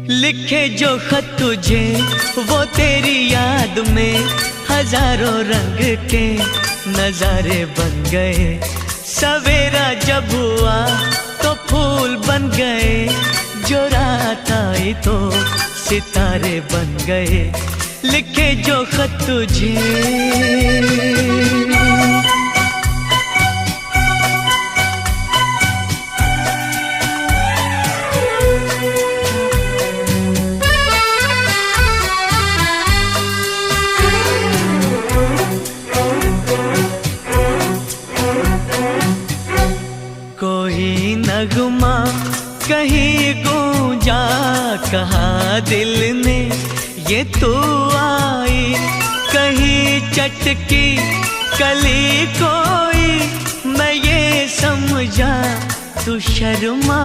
लिखे जो खत तुझे वो तेरी याद में हजारों रंग के नजारे बन गए। सवेरा जब हुआ तो फूल बन गए, जो रात आई तो सितारे बन गए। लिखे जो खत तुझे कोई नगमा कहीं गूंजा, कहा दिल ने ये तू आई। कहीं चटकी कली कोई, मैं ये समझा तू शर्मा।